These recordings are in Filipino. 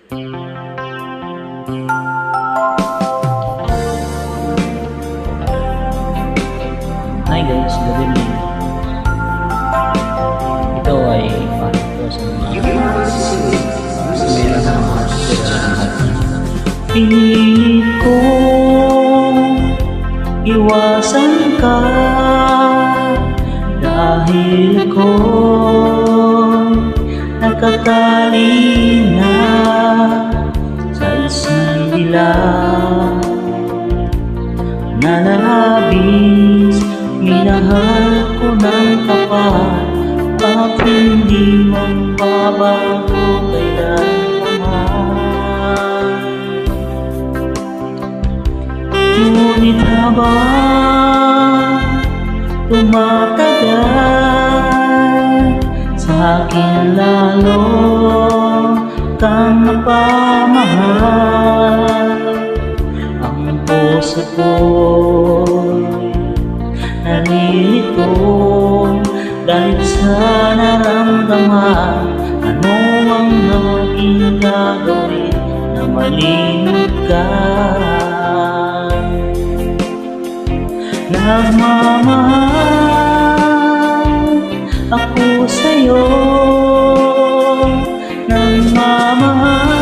Hi guys, good evening. Ito ay para po sa mga meron ng mga pilit ko iwasan ka dahil ko nakatali na sa isang dilag na labis. Minahal ko ng tapat at hindi magbabago kailanman. Ngunit habang tumatagal, sa akin lalo kang napamahal. Ang puso ko'y nalilito dahil sa naramdaman. Ano ang aking gagawin na malimot ka? Nagmamahal ako sa'yo, nagmamahal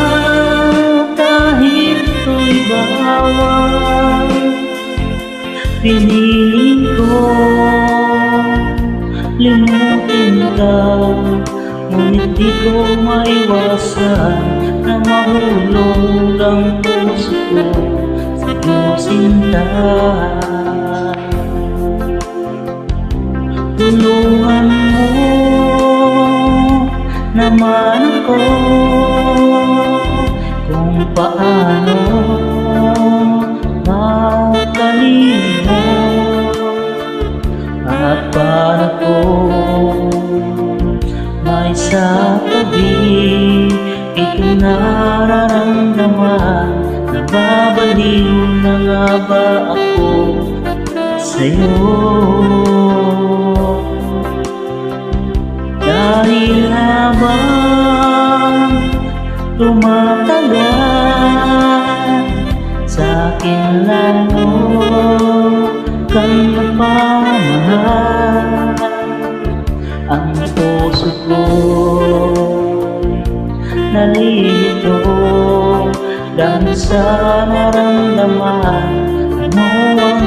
kahit ito'y bawal. Piniling ko limutin ka, ngunit di ko maiwasan na mahulog ang puso ko sa iyong sinta. Tulungan mo naman ako kung paano makalimot, at para ko may sa tabi itong nararamdaman. Nababaliw na nga ba ako sa'yo? Dahil habang tumatagal, sa akin lalo kang napamahal. Ang puso ko'y nalilito dahil sa naramdaman. Ano ang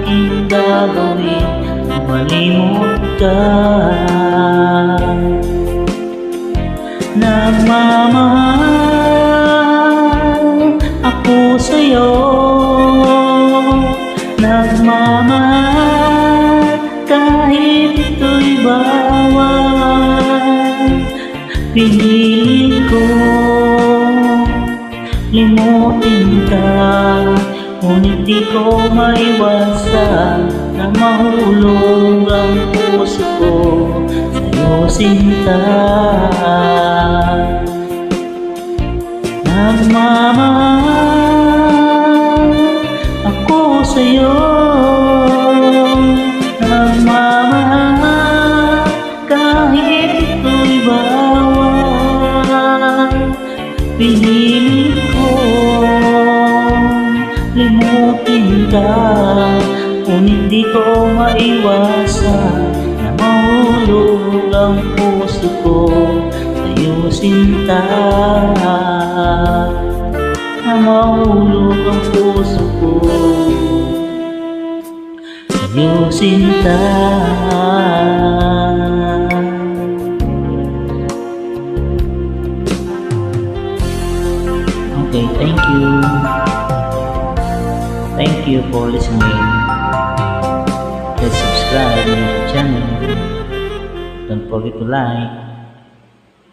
aking gagawin kung malimot ka? Nagmamahal ako sa'yo, nagmamahal kahit ito'y bawal. Pinilit ko limutin ka, ngunit di ko maiwasan na mahulog ang puso ko sa'yo, sinta. Nagmamahal ako sa'yo, nagmamahal kahit ito'y bawal. Pinilit ko limutin ka, ngunit di ko maiwasan na mahulog ang puso ko sa'yo, sinta. Na mahulog ang puso ko sa'yo, sinta. Okay, thank you. Thank you for listening. Please subscribe to my channel. Don't forget to like.